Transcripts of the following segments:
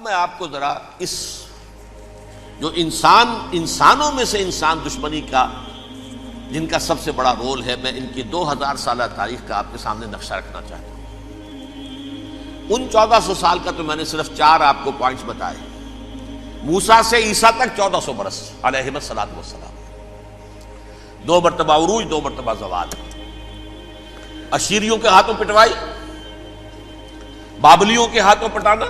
میں آپ کو ذرا اس جو انسانوں میں سے انسان دشمنی کا جن کا سب سے بڑا رول ہے، میں ان کی 2000 سالہ تاریخ کا آپ کے سامنے نقشہ رکھنا چاہتا ہوں۔ ان 1400 سال کا تو میں نے صرف 4 آپ کو پوائنٹس بتائے۔ موسیٰ سے عیسیٰ تک 1400 برس علیہ الصلوۃ والسلام، 2 مرتبہ عروج، 2 مرتبہ زوال، اشیریوں کے ہاتھوں پٹوائی، بابلیوں کے ہاتھوں پٹانا،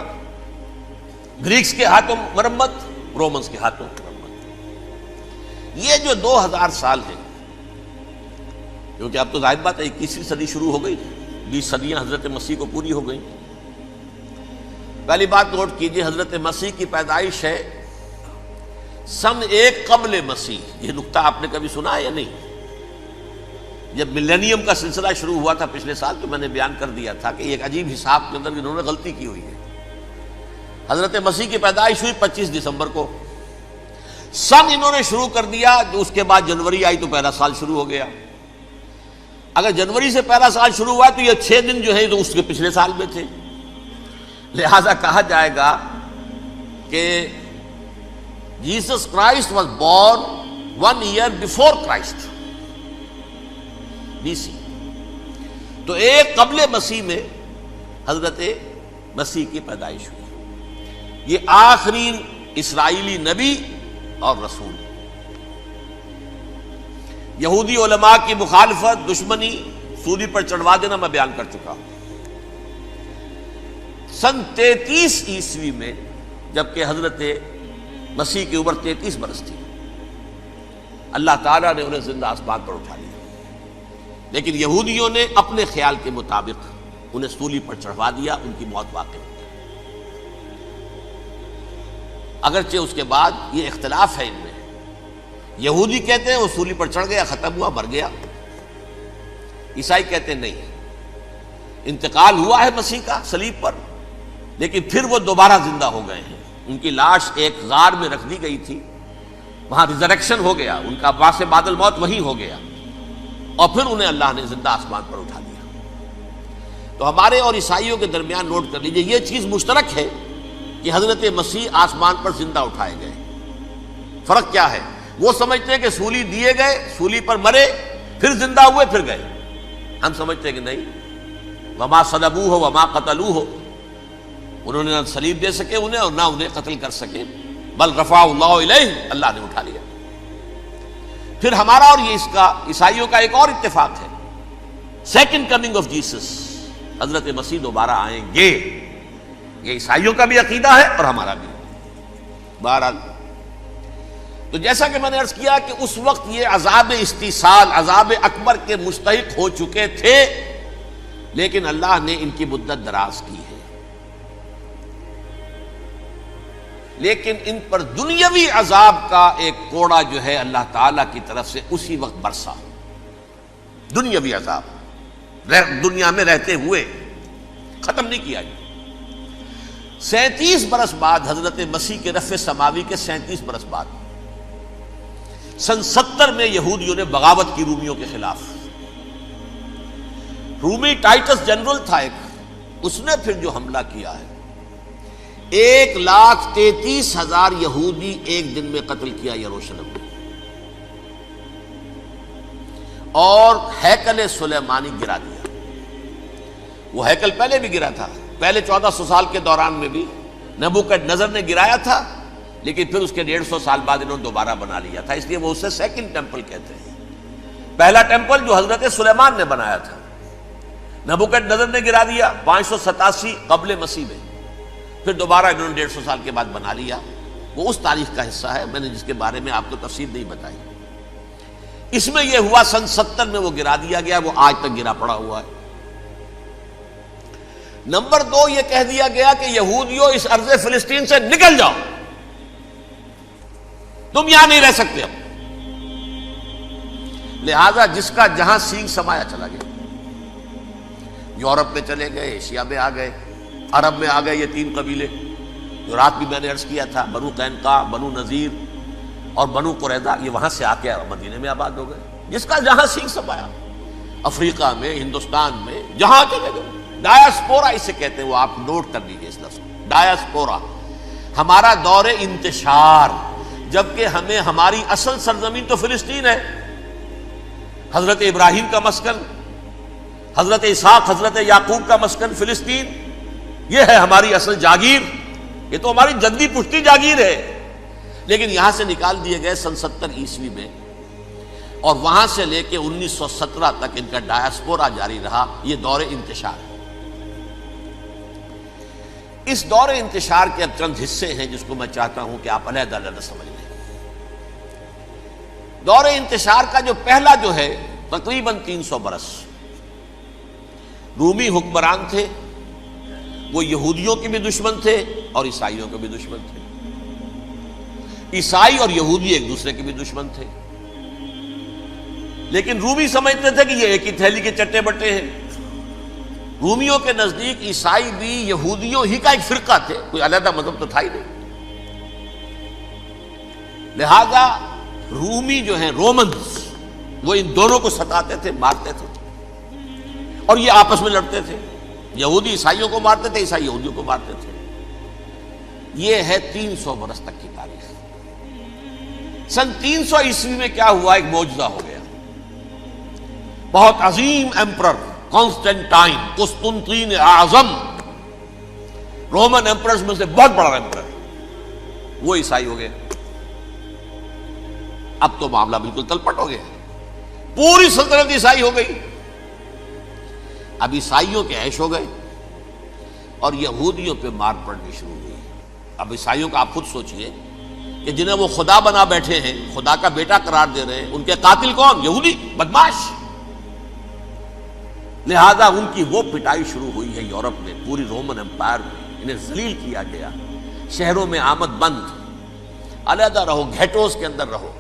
گریکس کے ہاتھوں مرمت، رومنز کے ہاتھوں مرمت۔ یہ جو 2000 سال ہیں، کیونکہ اب تو ظاہر بات ہے 21ویں صدی شروع ہو گئی، 20 صدیاں حضرت مسیح کو پوری ہو گئی۔ پہلی بات نوٹ کیجئے، حضرت مسیح کی پیدائش ہے سن 1 قبل مسیح۔ یہ نقطہ آپ نے کبھی سنا ہے یا نہیں؟ جب ملینیم کا سلسلہ شروع ہوا تھا پچھلے سال، تو میں نے بیان کر دیا تھا کہ ایک عجیب حساب کے اندر انہوں نے غلطی کی ہوئی ہے۔ حضرت مسیح کی پیدائش ہوئی 25 دسمبر کو، سن انہوں نے شروع کر دیا، جو اس کے بعد جنوری آئی تو پہلا سال شروع ہو گیا۔ اگر جنوری سے پہلا سال شروع ہوا تو یہ 6 دن جو ہے تو اس کے پچھلے سال میں تھے، لہذا کہا جائے گا کہ Jesus Christ was born 1 year before Christ BC۔ تو 1 قبل مسیح میں حضرت مسیح کی پیدائش ہوئی۔ یہ آخری اسرائیلی نبی اور رسول۔ یہودی علماء کی مخالفت، دشمنی، سولی پر چڑھوا دینا میں بیان کر چکا ہوں۔ سن 33 عیسوی میں جبکہ حضرت مسیح کی عمر 33 برس تھی، اللہ تعالیٰ نے انہیں زندہ آسمان پر اٹھا لیا، لیکن یہودیوں نے اپنے خیال کے مطابق انہیں سولی پر چڑھوا دیا، ان کی موت واقع ہو گئی۔ اگرچہ اس کے بعد یہ اختلاف ہے ان میں، یہودی کہتے ہیں وہ سولی پر چڑھ گیا، ختم ہوا، مر گیا۔ عیسائی کہتے ہیں نہیں، انتقال ہوا ہے مسیح کا صلیب پر، لیکن پھر وہ دوبارہ زندہ ہو گئے ہیں۔ ان کی لاش ایک غار میں رکھ دی گئی تھی، وہاں ریزریکشن ہو گیا، ان کا باعث بعد الموت وہیں ہو گیا، اور پھر انہیں اللہ نے زندہ آسمان پر اٹھا لیا۔ تو ہمارے اور عیسائیوں کے درمیان نوٹ کر لیجئے، یہ چیز مشترک ہے کہ حضرت مسیح آسمان پر زندہ اٹھائے گئے۔ فرق کیا ہے؟ وہ سمجھتے ہیں کہ سولی دیے گئے، سولی پر مرے، پھر زندہ ہوئے، پھر گئے۔ ہم سمجھتے ہیں کہ نہیں، وما صلبوہ وما قتلوہ، انہوں نے نہ صلیب دے سکے انہیں اور نہ انہیں قتل کر سکے، بل رفعہ اللہ الیہ، اللہ نے اٹھا لیا۔ پھر ہمارا اور یہ اس کا عیسائیوں کا ایک اور اتفاق ہے، سیکنڈ کمنگ آف جیسس، حضرت مسیح دوبارہ آئیں گے۔ یہ عیسائیوں کا بھی عقیدہ ہے اور ہمارا بھی۔ بہرحال تو جیسا کہ میں نے عرض کیا کہ اس وقت یہ عذاب استیصال، عذاب اکبر کے مستحق ہو چکے تھے، لیکن اللہ نے ان کی مدت دراز کی ہے، لیکن ان پر دنیاوی عذاب کا ایک کوڑا جو ہے اللہ تعالیٰ کی طرف سے اسی وقت برسا۔ دنیاوی عذاب دنیا میں رہتے ہوئے ختم نہیں کیا۔ 37 برس بعد حضرت مسیح کے رفع سماوی کے 37 برس بعد سن 70 میں یہودیوں نے بغاوت کی رومیوں کے خلاف۔ رومی ٹائٹس جنرل تھا ایک، اس نے پھر جو حملہ کیا ہے، 1,33,000 یہودی ایک دن میں قتل کیا یروشلم میں، اور ہیکل سلیمانی گرا دیا۔ وہ ہیکل پہلے بھی گرا تھا، پہلے 1400 سال کے دوران میں بھی نبوکڈنیزر نے گرایا تھا، لیکن پھر اس کے 150 سال بعد انہوں نے دوبارہ بنا لیا تھا، اس لیے وہ اسے سیکنڈ ٹیمپل کہتے ہیں۔ پہلا ٹیمپل جو حضرت سلیمان نے بنایا تھا، نبوکڈنیزر نے گرا دیا 587 قبل مسیح میں، پھر دوبارہ انہوں نے 150 سال کے بعد بنا لیا۔ وہ اس تاریخ کا حصہ ہے، میں نے جس کے بارے میں آپ کو تفصیل نہیں بتائی۔ اس میں یہ ہوا سن 70 میں وہ گرا دیا گیا، وہ آج تک گرا پڑا ہوا ہے۔ نمبر 2 یہ کہہ دیا گیا کہ یہودیوں اس ارض فلسطین سے نکل جاؤ، تم یہاں نہیں رہ سکتے اب۔ لہذا جس کا جہاں سینگ سمایا چلا گیا، یورپ میں چلے گئے، ایشیا میں آ گئے، عرب میں آ گئے یہ 3 قبیلے جو رات بھی میں نے عرض کیا تھا، بنو قینقاع، بنو نذیر اور بنو قریظہ، یہ وہاں سے آ کے مدینے میں آباد ہو گئے۔ جس کا جہاں سینگ سمایا، افریقہ میں، ہندوستان میں، جہاں چلے گئے۔ ڈایاسپورا اسے کہتے ہیں، وہ آپ نوٹ کر لیجیے اس لفظ کو، ڈایاسپورا۔ ہمارا دور انتشار، جبکہ ہمیں ہماری اصل سرزمین تو فلسطین ہے، حضرت ابراہیم کا مسکن، حضرت اسحاق حضرت یعقوب کا مسکن فلسطین، یہ ہے ہماری اصل جاگیر، یہ تو ہماری جدی پشتی جاگیر ہے، لیکن یہاں سے نکال دیے گئے سن 70 عیسوی میں، اور وہاں سے لے کے 1917 تک ان کا ڈایاسپورا جاری رہا۔ یہ دور انتشار ہے۔ اس دور انتشار کے اب چند حصے ہیں جس کو میں چاہتا ہوں کہ آپ علیحدہ علیحدہ سمجھ لیں۔ دور انتشار کا جو پہلا جو ہے تقریباً 300 برس رومی حکمران تھے، وہ یہودیوں کے بھی دشمن تھے اور عیسائیوں کے بھی دشمن تھے، عیسائی اور یہودی ایک دوسرے کے بھی دشمن تھے، لیکن رومی سمجھتے تھے کہ یہ ایک ہی تھیلی کے چٹے بٹے ہیں۔ رومیوں کے نزدیک عیسائی بھی یہودیوں ہی کا ایک فرقہ تھے، کوئی علیحدہ مذہب تو تھا ہی نہیں، لہذا رومی جو ہیں رومنز وہ ان دونوں کو ستاتے تھے، مارتے تھے، اور یہ آپس میں لڑتے تھے، یہودی عیسائیوں کو مارتے تھے، عیسائی یہودیوں کو مارتے تھے۔ یہ ہے 300 برس تک کی تاریخ۔ سن 300 عیسوی میں کیا ہوا؟ ایک معجزہ ہو گیا۔ بہت عظیم ایمپرر کانسٹینٹائن، قسطنطین اعظم، رومن ایمپررز میں سے بہت بڑا ایمپرر، وہ عیسائی ہو گئے۔ اب تو معاملہ بالکل تلپٹ ہو گیا، پوری سلطنت عیسائی ہو گئی۔ اب عیسائیوں کے عیش ہو گئے اور یہودیوں پہ مار پڑنی شروع ہوئی۔ اب عیسائیوں کا آپ خود سوچئے کہ جنہیں وہ خدا بنا بیٹھے ہیں، خدا کا بیٹا قرار دے رہے ہیں، ان کے قاتل کون؟ یہودی بدماش۔ لہذا ان کی وہ پٹائی شروع ہوئی ہے یورپ میں، پوری رومن امپائر میں انہیں ذلیل کیا گیا، شہروں میں آمد بند، علیحدہ رہو، گھیٹوز کے اندر رہو۔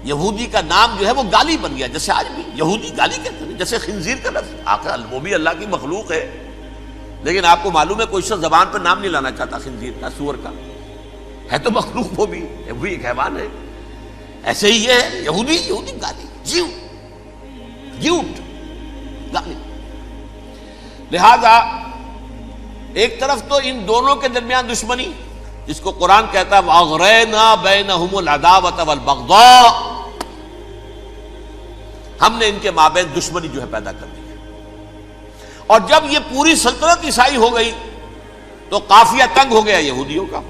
یہودی کا نام جو ہے وہ گالی بن گیا، جیسے آج بھی یہودی گالی کہتے ہیں، جیسے خنزیر کا لفظ، آخر وہ بھی اللہ کی مخلوق ہے، لیکن آپ کو معلوم ہے کوئی شخص زبان پر نام نہیں لانا چاہتا خنزیر کا، سور کا، ہے تو مخلوق وہ بھی ایک حیوان ہے۔ ایسے ہی یہ ہے یہودی گالی، جیوٹ گالی۔ لہذا ایک طرف تو ان دونوں کے درمیان دشمنی، جس کو قرآن کہتا ہے وَأَغْرَيْنَا بَيْنَهُمُ الْعَدَاوَةَ وَالْبَغْضَاءَ، ہم نے ان کے مابین دشمنی جو ہے پیدا کر دی ہے۔ اور جب یہ پوری سلطنت عیسائی ہو گئی تو قافیہ تنگ ہو گیا یہودیوں کا۔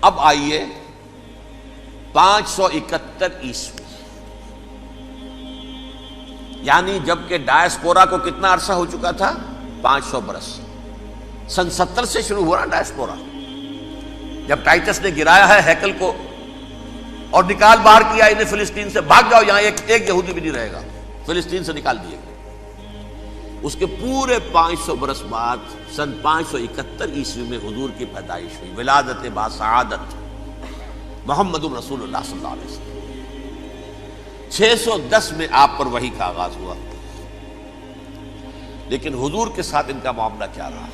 اب آئیے 571 عیسوی، یعنی جب کہ ڈایاسپورا کو کتنا عرصہ ہو چکا تھا؟ 500 برس۔ سن 70 سے شروع ہوا ڈایاسپورا، جب ٹائٹس نے گرایا ہے ہیکل کو اور نکال باہر کیا انہیں فلسطین سے، بھاگ جاؤ یہاں ایک یہودی بھی نہیں رہے گا، فلسطین سے نکال دیے گئے۔ اس کے پورے 500 برس بعد سن 571 عیسوی میں حضور کی پیدائش ہوئی، ولادت باسعادت محمد رسول اللہ صلی اللہ علیہ وسلم۔ 610 میں آپ پر وحی کا آغاز ہوا، لیکن حضور کے ساتھ ان کا معاملہ کیا رہا؟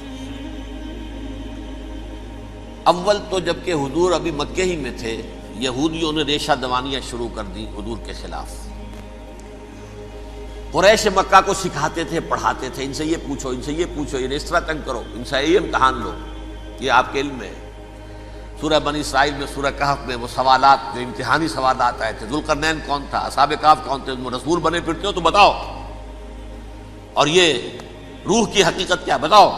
اول تو جبکہ حضور ابھی مکے ہی میں تھے، یہودیوں نے ریشہ دوانیاں شروع کر دی حضور کے خلاف۔ قریش مکہ کو سکھاتے تھے، پڑھاتے تھے، ان سے یہ پوچھو، ان سے یہ پوچھو، انہیں اس طرح تنگ کرو، ان سے یہ امتحان لو، یہ آپ کے علم میں ہے۔ سورہ بنی اسرائیل میں، سورہ کہف میں وہ سوالات، جو امتحانی سوالات آئے تھے، ذوالقرنین کون تھا، اصحاب کہف کون تھے، تم رسول بنے پھرتے ہو تو بتاؤ، اور یہ روح کی حقیقت کیا بتاؤ،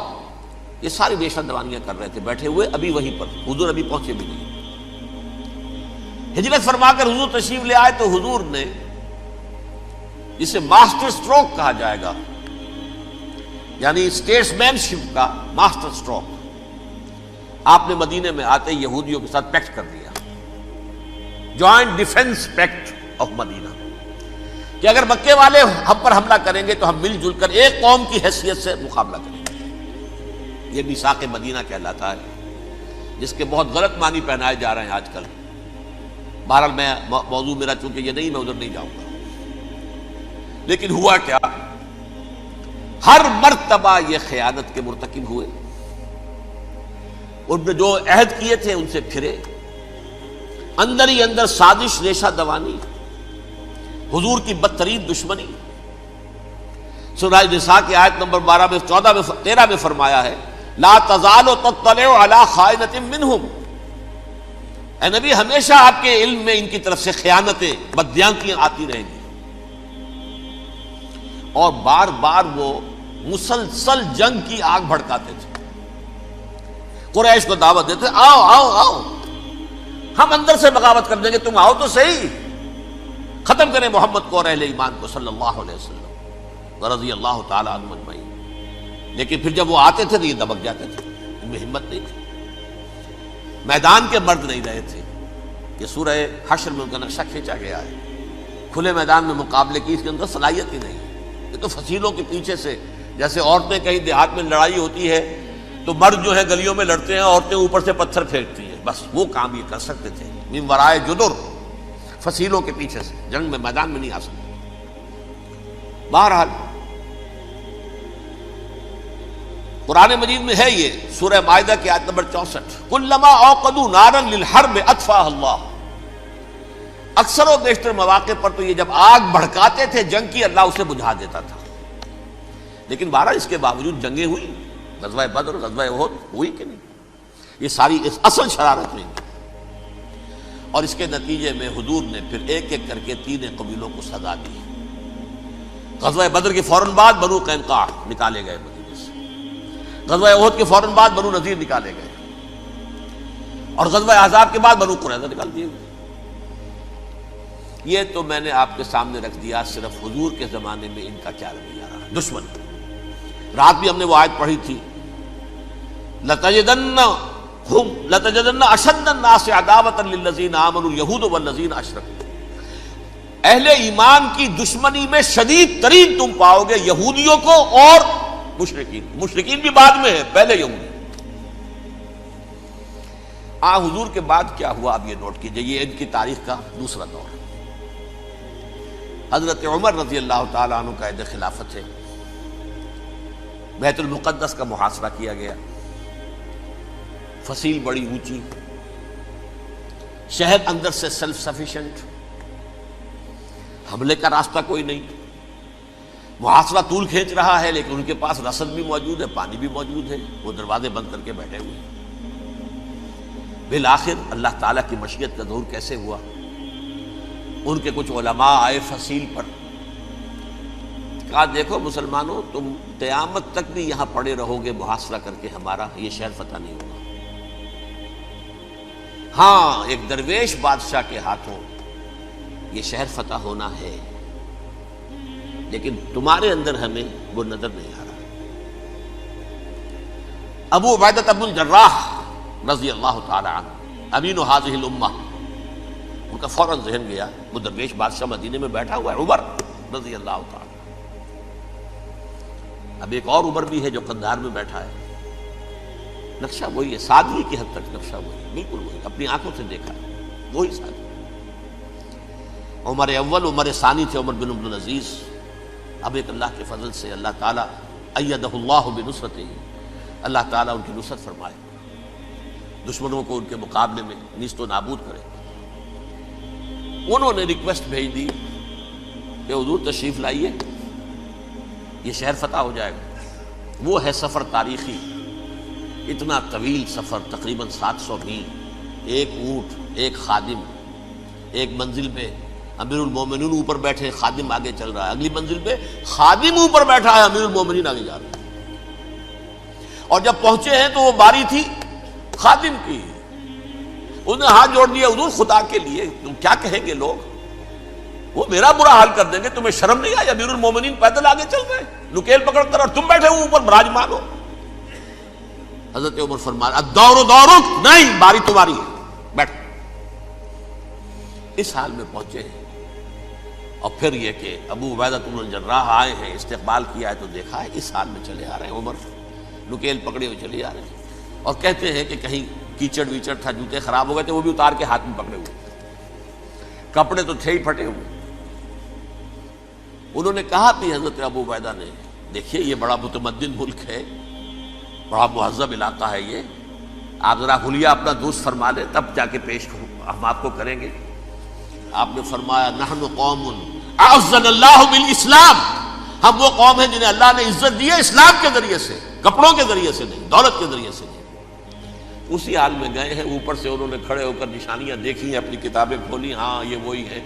یہ ساری ریشہ دوانیاں کر رہے تھے بیٹھے ہوئے، ابھی وہیں پر حضور ابھی پہنچے بھی نہیں۔ ہجرت فرما کر حضور تشریف لے آئے تو حضور نے، جسے ماسٹر سٹروک کہا جائے گا، یعنی اسٹیٹس مین شپ کا ماسٹر سٹروک، آپ نے مدینے میں آتے یہودیوں کے ساتھ پیکٹ کر دیا، جوائنٹ ڈیفنس پیکٹ آف مدینہ، کہ اگر مکے والے ہم پر حملہ کریں گے تو ہم مل جل کر ایک قوم کی حیثیت سے مقابلہ کریں گے۔ یہ میثاق مدینہ کہلاتا ہے، جس کے بہت غلط معنی پہنائے جا رہے ہیں آج کل۔ بہرحال میں موضوع میرا چونکہ یہ نہیں، میں ادھر نہیں جاؤں گا، لیکن ہوا کیا؟ ہر مرتبہ یہ خیانت کے مرتکب ہوئے، ان نے جو عہد کیے تھے ان سے پھرے، اندر ہی اندر سازش، ریشہ دوانی، حضور کی بدترین دشمنی۔ سورہ نساء کی آیت نمبر 12 میں 14 میں 13 میں فرمایا ہے لا تزال تطلع علی خائنۃ منہم، اے نبی ہمیشہ آپ کے علم میں ان کی طرف سے خیانتیں، بددیانتیاں آتی رہیں گی. اور بار بار وہ مسلسل جنگ کی آگ بھڑکاتے تھے. قریش کو دعوت دیتے، آؤ آؤ آؤ ہم اندر سے بغاوت کر دیں گے، تم آؤ تو صحیح، ختم کریں محمد کو اور اہل ایمان کو صلی اللہ علیہ وسلم رضی اللہ تعالی عنہم اجمعین. لیکن پھر جب وہ آتے تھے تو یہ دبک جاتے تھے، ان میں ہمت نہیں تھی، میدان کے مرد نہیں رہے تھے. یہ سورہ حشر میں ان کا نقشہ کھینچا گیا ہے. کھلے میدان میں مقابلے کی اس کے اندر صلاحیت ہی نہیں. یہ تو فصیلوں کے پیچھے سے، جیسے عورتیں کہیں دیہات میں لڑائی ہوتی ہے تو مرد جو ہے گلیوں میں لڑتے ہیں، عورتیں اوپر سے پتھر پھینکتی ہیں، بس وہ کام یہ کر سکتے تھے. من ورائے جدر، فصیلوں کے پیچھے سے، جنگ میں میدان میں نہیں آ سکتے. بہرحال قرآن مجید میں ہے یہ سورہ مائدہ کی آیت نمبر 64، کلما اوقدوا نارا للحرب اطفاها اللہ. اکثر و بیشتر مواقع پر تو یہ جب آگ بھڑکاتے تھے جنگ کی، اللہ اسے بجھا دیتا تھا. لیکن بہرحال اس کے باوجود جنگیں ہوئی، غزوہ بدر، غزوہ احد ہوئی کہ نہیں؟ یہ ساری اصل شرارت ہوئی. اور اس کے نتیجے میں حضور نے پھر ایک ایک کر کے 3 قبیلوں کو سزا دی. غزوہ بدر کے فوراً بعد بنو قینقاع نکالے گئے مدینے سے، غزوہ احد کے فوراً بعد بنو نذیر نکالے گئے، اور غزوہ احزاب کے بعد بنو قریظہ نکال دیے گئے. یہ تو میں نے آپ کے سامنے رکھ دیا صرف حضور کے زمانے میں ان کا کیا رویہ رہا. دشمن، رات بھی ہم نے وہ آیت پڑھی تھی، لَتَجِدَنَّ أَشَدَّ النَّاسِ عَدَاوَةً لِلَّذِينَ آمَنُوا الْيَهُودُ وَالَّذِينَ أَشْرَكُوا. اہل ایمان کی دشمنی میں شدید ترین تم پاؤ گے یہودیوں کو اور مشرکین. مشرکین بھی بعد میں ہے، پہلے یہودی. حضور کے بعد کیا ہوا اب یہ نوٹ کیجئے، یہ ان کی تاریخ کا دوسرا دور. حضرت عمر رضی اللہ تعالیٰ عنہ کا عہد خلافت ہے. بیت المقدس کا محاصرہ کیا گیا، فصیل بڑی اونچی، شہر اندر سے سیلف سفیشینٹ، حملے کا راستہ کوئی نہیں. محاصرہ طول کھینچ رہا ہے لیکن ان کے پاس رسد بھی موجود ہے، پانی بھی موجود ہے، وہ دروازے بند کر کے بیٹھے ہوئے ہیں. بالآخر اللہ تعالیٰ کی مشیت کا ظہور کیسے ہوا؟ ان کے کچھ علماء آئے فصیل پر، کہا دیکھو مسلمانوں، تم قیامت تک بھی یہاں پڑے رہو گے محاصرہ کر کے، ہمارا یہ شہر فتح نہیں ہوگا. ہاں ایک درویش بادشاہ کے ہاتھوں یہ شہر فتح ہونا ہے، لیکن تمہارے اندر ہمیں وہ نظر نہیں آ رہا. ابو عبیدہ بن الجراح رضی اللہ تعالی عنہ، امین هذه الامہ، ان کا فوراً ذہن گیا وہ درویش بادشاہ مدینے میں بیٹھا ہوا ہے، عمر رضی اللہ تعالی. اب ایک اور عمر بھی ہے جو قندھار میں بیٹھا ہے. نقشہ وہی ہے، سادگی کی حد تک نقشہ وہی، بالکل وہی، اپنی آنکھوں سے دیکھا ہے وہی سادگی. عمر اول، عمر ثانی تھے عمر بن عبد العزیز. اب ایک اللہ کے فضل سے اللہ تعالیٰ ایدہ اللہ بنصرتہ، اللہ تعالیٰ ان کی نصرت فرمائے، دشمنوں کو ان کے مقابلے میں نیست و نابود کرے. انہوں نے ریکویسٹ بھیج دی کہ حضور تشریف لائیے، یہ شہر فتح ہو جائے گا. وہ ہے سفر تاریخی، اتنا طویل سفر، تقریباً 700 میل، ایک اونٹ، ایک خادم، ایک منزل پہ امیر المومنین اوپر بیٹھے، خادم آگے چل رہا ہے، اگلی منزل پہ خادم اوپر بیٹھا ہے، امیر المومنین آگے جا رہا ہے. اور جب پہنچے ہیں تو وہ باری تھی خادم کی. انہوں نے ہاتھ جوڑ دیا، حضور خدا کے لیے تم کیا کہیں گے لوگ، وہ میرا برا حال کر دیں گے، تمہیں شرم نہیں آئی؟ امیر المومنین پیدل آگے چل رہے ہیں نکیل پکڑ کر، اور تم بیٹھے ہو اوپر براجمان ہو. حضرت عمر فرمایا الدور دورک، نہیں باری تمہاری ہے، بیٹھ. اس حال میں پہنچے ہیں. اور پھر یہ کہ ابو عبیدہ بن الجراح آئے ہیں، استقبال کیا ہے تو دیکھا ہے اس حال میں چلے آ رہے ہیں. عمر نکیل پکڑے ہوئے چلے آ رہے ہیں، اور کہتے ہیں کہ کہیں کیچڑ ویچڑ تھا، جوتے خراب ہو گئے تھے، وہ بھی اتار کے ہاتھ میں پکڑے ہوئے، کپڑے تو تھے ہی پھٹے ہوئے. انہوں نے کہا بھی حضرت ابو عبیدہ نے، دیکھیے یہ بڑا متمدن ملک ہے، بڑا مہذب علاقہ ہے یہ، آپ ذرا حلیہ اپنا دوست فرما لیں تب جا کے پیش ہم آپ کو کریں گے. آپ نے فرمایا نحن قوم اعزنا اللہ بالاسلام، ہم وہ قوم ہیں جنہیں اللہ نے عزت دی ہے اسلام کے ذریعے سے. کپڑوں کے ذریعے سے نہیں، دولت کے ذریعے سے نہیں۔ اسی حال میں گئے ہیں، اوپر سے انہوں نے کھڑے ہو کر نشانیاں دیکھی ہیں، اپنی کتابیں کھولی، ہاں یہ وہی ہے،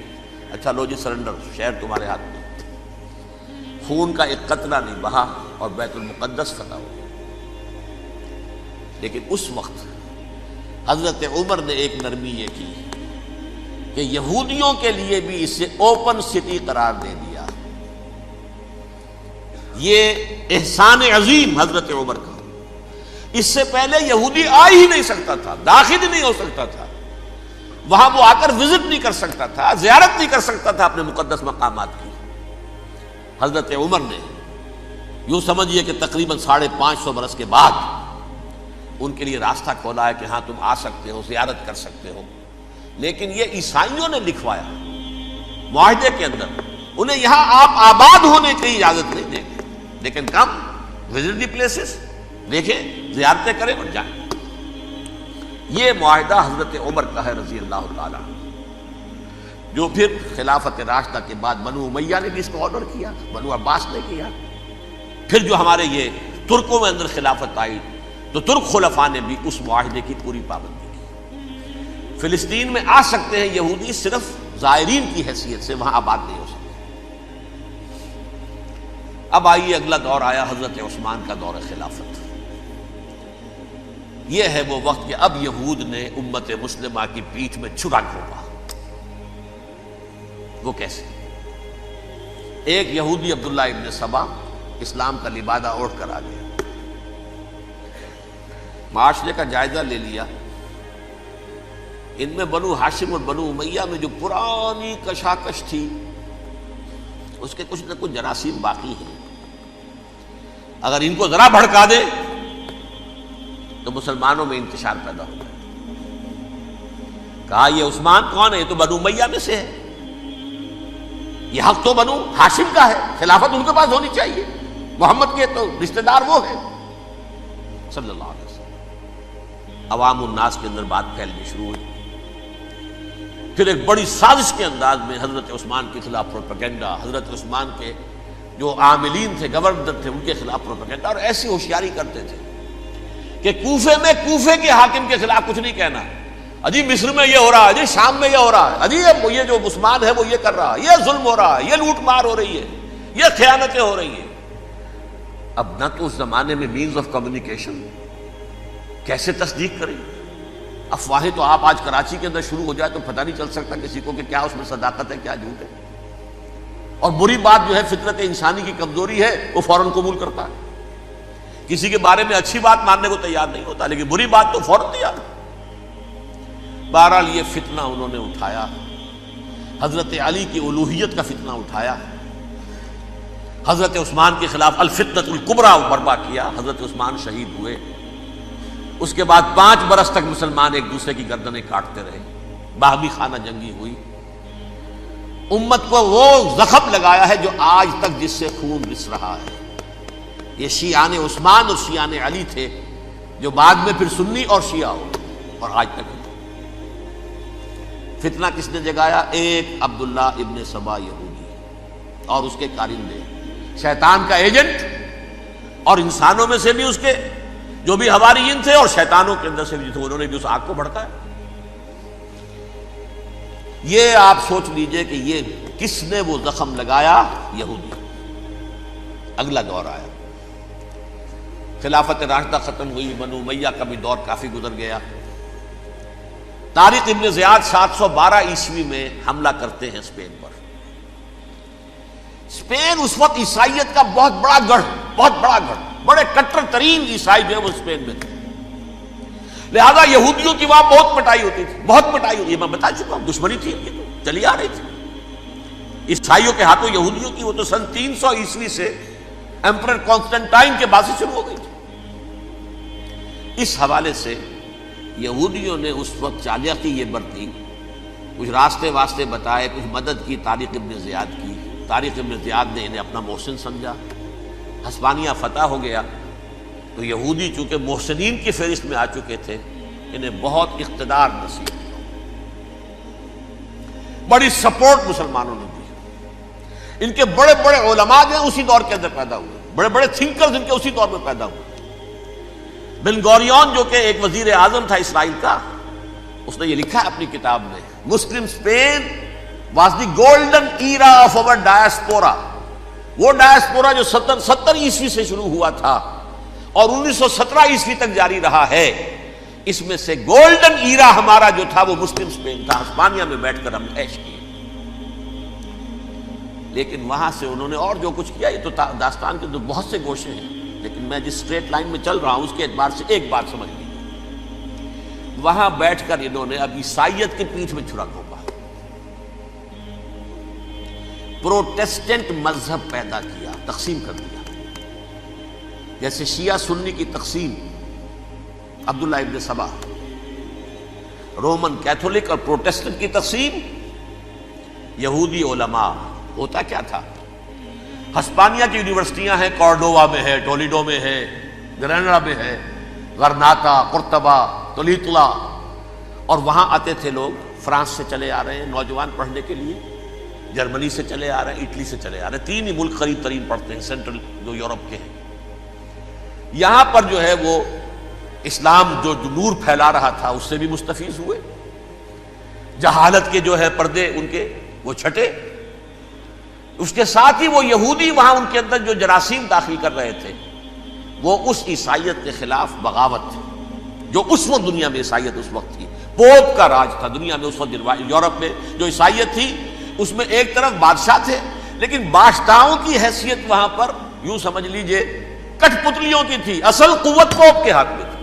اچھا لو جی سرنڈر، شہر تمہارے ہاتھ میں۔ خون کا ایک قطرہ نہیں بہا اور بیت المقدس فتح ہو گیا۔ لیکن اس وقت حضرت عمر نے ایک نرمی یہ کی کہ یہودیوں کے لیے بھی اسے اوپن سٹی قرار دے دیا۔ یہ احسان عظیم حضرت عمر کا، اس سے پہلے یہودی آ ہی نہیں سکتا تھا، داخل ہی نہیں ہو سکتا تھا، وہاں وہ آ کر وزٹ نہیں کر سکتا تھا، زیارت نہیں کر سکتا تھا اپنے مقدس مقامات کی۔ حضرت عمر نے یوں سمجھیے کہ تقریباً 550 برس کے بعد ان کے لیے راستہ کھولا ہے کہ ہاں تم آ سکتے ہو، زیارت کر سکتے ہو۔ لیکن یہ عیسائیوں نے لکھوایا معاہدے کے اندر، انہیں یہاں آپ آباد ہونے کی اجازت نہیں دیں گے، لیکن کم وزٹ دی پلیسز، دیکھیں زیارتیں کریں اور جائیں۔ یہ معاہدہ حضرت عمر کا ہے رضی اللہ تعالیٰ، جو پھر خلافت راشدہ کے بعد بنو امیہ نے بھی اس کو آنر کیا، بنو عباس نے کیا، پھر جو ہمارے یہ ترکوں میں اندر خلافت آئی تو ترک خلفاء نے بھی اس معاہدے کی پوری پابندی کی۔ فلسطین میں آ سکتے ہیں یہودی صرف زائرین کی حیثیت سے، وہاں آباد نہیں ہو سکتے۔ اب آئیے اگلا دور آیا حضرت عثمان کا دور خلافت۔ یہ ہے وہ وقت کہ اب یہود نے امت مسلمہ کی پیٹھ میں چھرا گھونپا۔ وہ کیسے؟ ایک یہودی عبداللہ ابن سبا اسلام کا لبادہ اوڑھ کر آ گیا، معاشرے کا جائزہ لے لیا، ان میں بنو ہاشم اور بنو امیہ میں جو پرانی کشاکش تھی اس کے کچھ نہ کچھ جراثیم باقی ہیں، اگر ان کو ذرا بھڑکا دے تو مسلمانوں میں انتشار پیدا ہو جائے۔ کہا یہ عثمان کون ہے؟ یہ تو بنو امیہ میں سے ہے، یہ حق تو بنو ہاشم کا ہے، خلافت ان کے پاس ہونی چاہیے، محمد کے تو رشتہ دار وہ ہے صلی اللہ علیہ وسلم۔ عوام الناس کے اندر بات پھیلنی شروع ہوئی، پھر ایک بڑی سازش کے انداز میں حضرت عثمان کے خلاف پروپیگنڈا، حضرت عثمان کے جو عاملین تھے، گورنر تھے، ان کے خلاف پروپیگنڈا، اور ایسی ہوشیاری کرتے تھے کہ کوفے میں کوفے کے حاکم کے خلاف کچھ نہیں کہنا، اجی مصر میں یہ ہو رہا ہے، اجی شام میں یہ ہو رہا ہے، اجی یہ جو عثمان ہے وہ یہ کر رہا ہے، یہ ظلم ہو رہا ہے، یہ لوٹ مار ہو رہی ہے، یہ خیانتیں ہو رہی ہیں۔ اب نہ تو اس زمانے میں مینز آف کمیونیکیشن، کیسے تصدیق کریں؟ افواہیں تو آپ آج کراچی کے اندر شروع ہو جائے تو پتہ نہیں چل سکتا کسی کو کہ کیا اس میں صداقت ہے کیا جھوٹ ہے، اور بری بات جو ہے فطرت انسانی کی کمزوری ہے وہ فوراً قبول کرتا ہے، کسی کے بارے میں اچھی بات ماننے کو تیار نہیں ہوتا لیکن بری بات تو فوراً تیار۔ بہرحال یہ فتنہ انہوں نے اٹھایا، حضرت علی کی الوہیت کا فتنہ اٹھایا، حضرت عثمان کے خلاف الفتنۃ الکبریٰ برپا کیا، حضرت عثمان شہید ہوئے۔ اس کے بعد 5 برس تک مسلمان ایک دوسرے کی گردنیں کاٹتے رہے، باہمی خانہ جنگی ہوئی، امت کو وہ زخم لگایا ہے جو آج تک جس سے خون رس رہا ہے۔ یہ شیعان عثمان اور شیعان علی تھے جو بعد میں پھر سنی اور شیعہ ہو، اور آج تک فتنہ کس نے جگایا؟ ایک عبداللہ ابن سبا یہودی اور اس کے کارندے، شیطان کا ایجنٹ، اور انسانوں میں سے بھی اس کے جو بھی حواریین تھے اور شیطانوں کے اندر سے بھی تھے، انہوں نے بھی اس آگ کو بھڑکایا۔ یہ آپ سوچ لیجئے کہ یہ کس نے وہ زخم لگایا؟ یہودی۔ اگلا دور آیا، خلافت راشدہ ختم ہوئی، بنو امیہ کا بھی دور کافی گزر گیا۔ طارق ابن زیاد 712 عیسوی میں حملہ کرتے ہیں اسپین پر۔ اسپین اس وقت عیسائیت کا بہت بڑا گڑھ، بہت بڑا گڑھ، بڑے کٹر ترین عیسائی جو ہے وہ اسپین میں تھے، لہذا یہودیوں کی وہاں بہت پٹائی ہوتی تھی، بہت پٹائی ہوتی ہے، میں بتا چکا ہوں، دشمنی تھی ان کی تو چلی آ رہی تھی عیسائیوں کے ہاتھوں یہودیوں کی، وہ تو سن 300 عیسوی سے ایمپرر کانسٹنٹائن کے بعد سے شروع ہو گئی تھی۔ اس حوالے سے یہودیوں نے اس وقت چالاکی یہ برتی، کچھ راستے واسطے بتائے، کچھ مدد کی طارق ابن زیاد کی۔ طارق ابن زیاد نے انہیں اپنا محسن سمجھا، ہسپانیہ فتح ہو گیا تو یہودی چونکہ محسنین کی فہرست میں آ چکے تھے، انہیں بہت اقتدار نصیب ہوا، بڑی سپورٹ مسلمانوں نے دی۔ ان کے بڑے بڑے علماء جو ہیں اسی دور کے اندر پیدا ہوئے، بڑے بڑے تھنکرز ان کے اسی دور میں پیدا ہوئے۔ بن گوریون جو کہ ایک وزیر اعظم تھا اسرائیل کا، اس نے یہ لکھا ہے اپنی کتاب میں، Muslim Spain was the golden era of our diaspora. وہ ڈائسپورا جو 70 عیسوی سے شروع ہوا تھا اور 1917 عیسوی تک جاری رہا ہے، اس میں سے گولڈن ایرا ہمارا جو تھا وہ مسلم اسپین تھا. ہسپانیہ میں بیٹھ کر ہم عیش کیے. لیکن وہاں سے انہوں نے اور جو کچھ کیا، یہ تو داستان کے تو بہت سے گوشے ہیں، لیکن میں جس اسٹریٹ لائن میں چل رہا ہوں اس کے اعتبار سے ایک بات سمجھ لیجیے. وہاں بیٹھ کر انہوں نے اب عیسائیت کے پیٹھ میں چھرا گھونپا، پروٹیسٹنٹ مذہب پیدا کیا، تقسیم کر دیا. جیسے شیعہ سنی کی تقسیم، عبداللہ ابن سبا، رومن کیتھولک اور پروٹیسٹنٹ کی تقسیم، یہودی علماء. ہوتا کیا تھا؟ ہسپانیہ کی یونیورسٹیاں ہیں، کارڈووا میں ہے، ٹولیڈو میں ہے، گریناڈا میں ہے، غرناطہ، قرطبہ، تولیتلا، اور وہاں آتے تھے لوگ. فرانس سے چلے آ رہے ہیں نوجوان پڑھنے کے لیے، جرمنی سے چلے آ رہے ہیں، اٹلی سے چلے آ رہے ہیں. 3 ہی ملک قریب ترین پڑھتے ہیں سینٹرل جو یورپ کے ہیں. یہاں پر جو ہے وہ اسلام جو نور پھیلا رہا تھا اس سے بھی مستفیض ہوئے. جہالت کے جو ہے پردے ان کے وہ چھٹے. اس کے ساتھ ہی وہ یہودی وہاں ان کے اندر جو جراثیم داخل کر رہے تھے وہ اس عیسائیت کے خلاف بغاوت تھی جو اس وقت دنیا میں عیسائیت اس وقت تھی. پوپ کا راج تھا دنیا میں اس وقت. یورپ میں جو عیسائیت تھی اس میں ایک طرف بادشاہ تھے، لیکن بادشاہوں کی حیثیت وہاں پر یوں سمجھ لیجئے کٹ پتلیوں کی تھی. اصل قوت پوپ کے ہاتھ میں تھی.